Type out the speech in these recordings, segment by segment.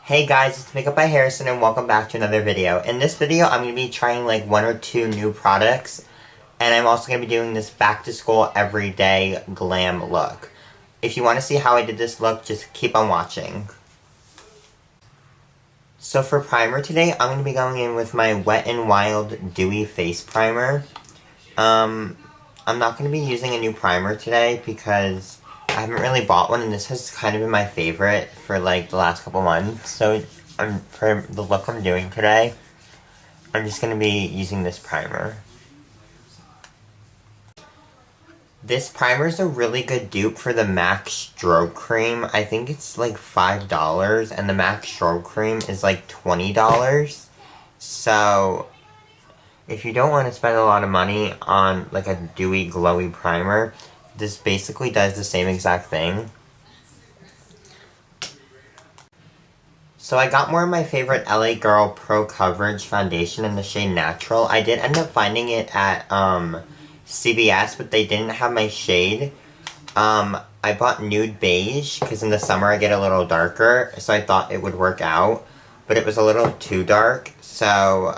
Hey guys, it's Makeup by Harrison and welcome back to another video. In this video, I'm going to be trying like one or two new products. And I'm also going to be doing this back to school everyday glam look. If you want to see how I did this look, just keep on watching. So for primer today, I'm going to be going in with my Wet n Wild Dewy Face Primer. I'm not going to be using a new primer today because I haven't really bought one, and this has kind of been my favorite for like the last couple months. So for the look I'm doing today, I'm just going to be using this primer. This primer is a really good dupe for the MAC Strobe Cream. I think it's like $5, and the MAC Strobe Cream is like $20. So if you don't want to spend a lot of money on like a dewy, glowy primer, this basically does the same exact thing. So I got more of my favorite LA Girl Pro Coverage Foundation in the shade Natural. I did end up finding it at CVS, but they didn't have my shade. I bought Nude Beige, because in the summer I get a little darker, so I thought it would work out. But it was a little too dark, so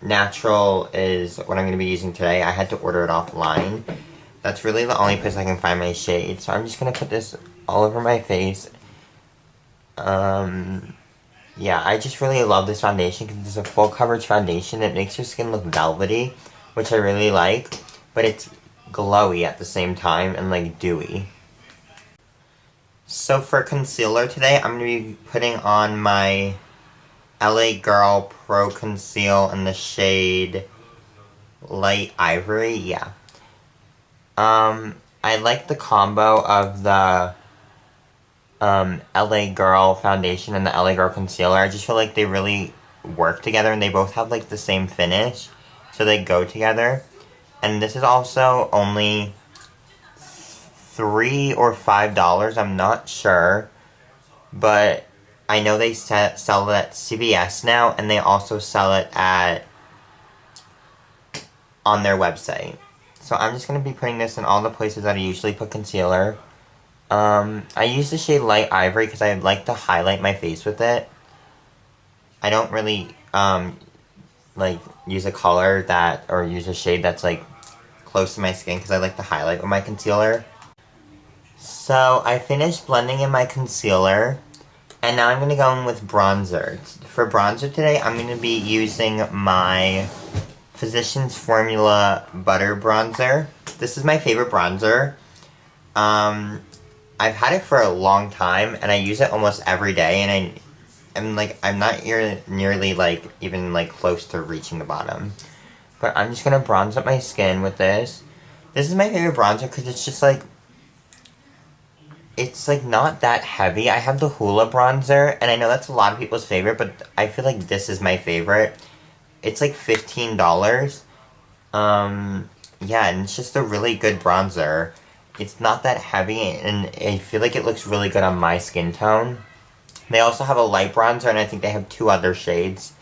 Natural is what I'm going to be using today. I had to order it offline. That's really the only place I can find my shade. So I'm just going to put this all over my face. Yeah, I just really love this foundation because it's a full coverage foundation. It makes your skin look velvety, which I really like. But it's glowy at the same time and like dewy. So for concealer today, I'm going to be putting on my LA Girl Pro Conceal in the shade Light Ivory. Yeah. I like the combo of the LA Girl foundation and the LA Girl concealer. I just feel like they really work together, and they both have like the same finish, so they go together. And this is also only $3 or $5, I'm not sure, but I know they sell it at CVS now, and they also sell it on their website. So I'm just going to be putting this in all the places that I usually put concealer. I use the shade Light Ivory because I like to highlight my face with it. I don't really like use a color or use a shade that's like close to my skin because I like to highlight with my concealer. So I finished blending in my concealer, and now I'm going to go in with bronzer. For bronzer today, I'm going to be using my Physicians Formula Butter Bronzer. This is my favorite bronzer. I've had it for a long time, and I use it almost every day, and I'm not nearly like even like close to reaching the bottom. But I'm just gonna bronze up my skin with this. This is my favorite bronzer because it's just like, it's like not that heavy. I have the Hoola bronzer, and I know that's a lot of people's favorite, but I feel like this is my favorite. It's like $15. Yeah, and it's just a really good bronzer. It's not that heavy, and I feel like it looks really good on my skin tone. They also have a light bronzer, and I think they have 2 other shades.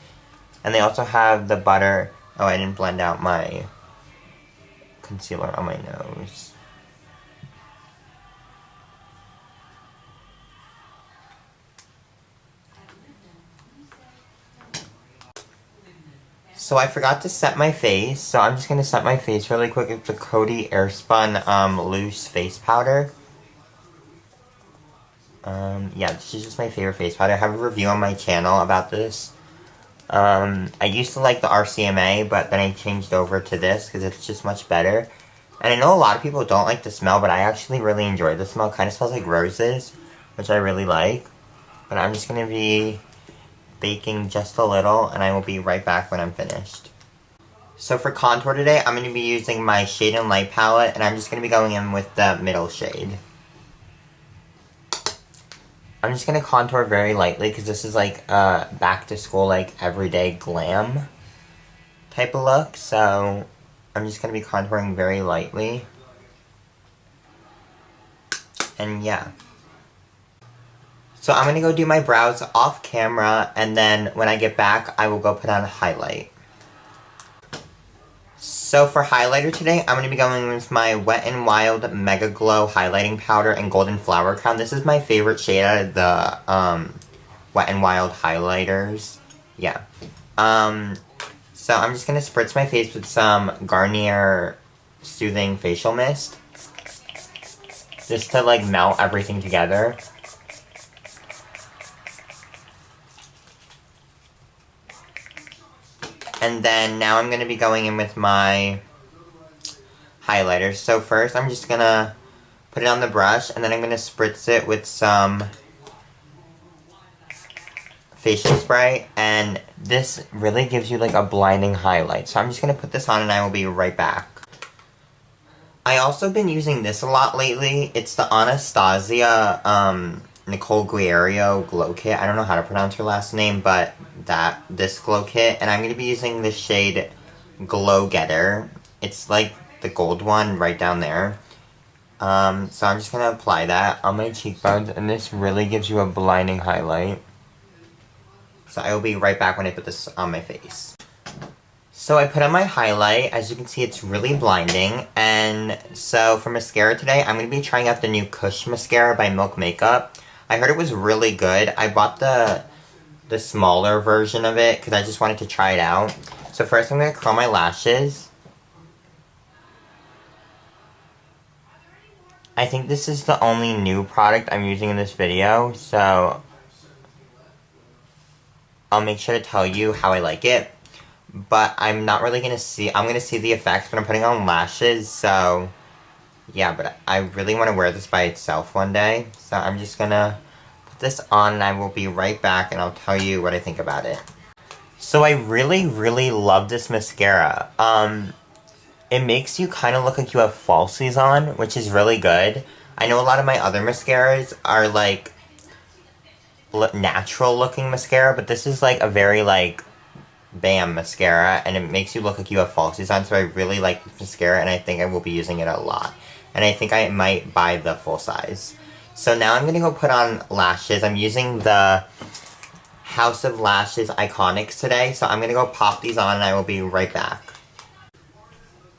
And they also have the butter. Oh, I didn't blend out my concealer on my nose. So I forgot to set my face, so I'm just going to set my face really quick with the Coty Airspun Loose Face Powder. Yeah, this is just my favorite face powder. I have a review on my channel about this. I used to like the RCMA, but then I changed over to this because it's just much better. And I know a lot of people don't like the smell, but I actually really enjoy the smell. It kind of smells like roses, which I really like. But I'm just going to be baking just a little, and I will be right back when I'm finished. So for contour today, I'm going to be using my Shade and Light palette, and I'm just going to be going in with the middle shade. I'm just going to contour very lightly because this is like back to school, like everyday glam type of look. So I'm just going to be contouring very lightly. And yeah. So I'm going to go do my brows off camera, and then when I get back, I will go put on a highlight. So for highlighter today, I'm going to be going with my Wet n Wild Mega Glow Highlighting Powder in Golden Flower Crown. This is my favorite shade out of the Wet n Wild highlighters. Yeah. So I'm just gonna spritz my face with some Garnier Soothing Facial Mist. Just to like melt everything together. And then now I'm gonna be going in with my highlighters. So first I'm just gonna put it on the brush, and then I'm gonna spritz it with some facial spray, and this really gives you like a blinding highlight. So I'm just gonna put this on and I will be right back. I also been using this a lot lately. It's the Anastasia Nicole Guerriero Glow Kit. I don't know how to pronounce her last name, but this glow kit, and I'm gonna be using the shade Glow Getter. It's like the gold one right down there. So I'm just gonna apply that on my cheekbones, and this really gives you a blinding highlight. So I will be right back when I put this on my face. So I put on my highlight. As you can see, it's really blinding. And so for mascara today, I'm going to be trying out the new Kush mascara by Milk Makeup. I heard it was really good. I bought the smaller version of it because I just wanted to try it out. So first I'm going to curl my lashes. I think this is the only new product I'm using in this video, so I'll make sure to tell you how I like it, but I'm not really going to see, I'm going to see the effects when I'm putting on lashes, so yeah, but I really want to wear this by itself one day, so I'm just going to put this on and I will be right back and I'll tell you what I think about it. So I really, really love this mascara. It makes you kind of look like you have falsies on, which is really good. I know a lot of my other mascaras are like natural looking mascara, but this is like a very like bam mascara, and it makes you look like you have falsies on, so I really like this mascara and I think I will be using it a lot, and I think I might buy the full size. So now I'm gonna go put on lashes. I'm using the House of Lashes Iconics today, so I'm gonna go pop these on and I will be right back.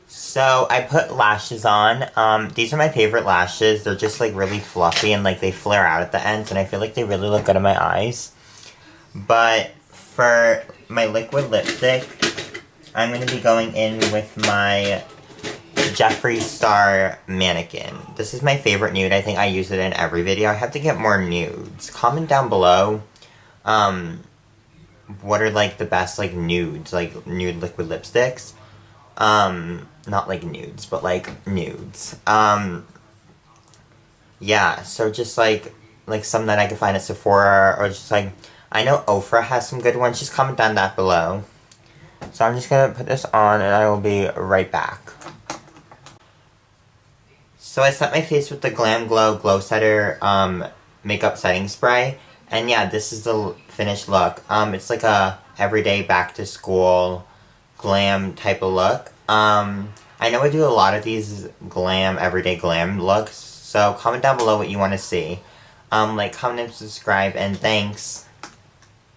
So I put lashes on. These are my favorite lashes. They're just like really fluffy and like they flare out at the ends, and I feel like they really look good on my eyes. But for my liquid lipstick, I'm going to be going in with my Jeffree Star Mannequin. This is my favorite nude. I think I use it in every video. I have to get more nudes. Comment down below what are like the best like nudes, like nude liquid lipsticks. Not like nudes, but like nudes. Yeah, so just like some that I can find at Sephora, or just like, I know Ofra has some good ones. Just comment down that below. So I'm just gonna put this on and I will be right back. So I set my face with the Glam Glow Glow Setter makeup setting spray, and yeah, this is the finished look. It's like a everyday back to school glam type of look. I know I do a lot of these glam, everyday glam looks, so comment down below what you want to see. Like, comment and subscribe, and thanks.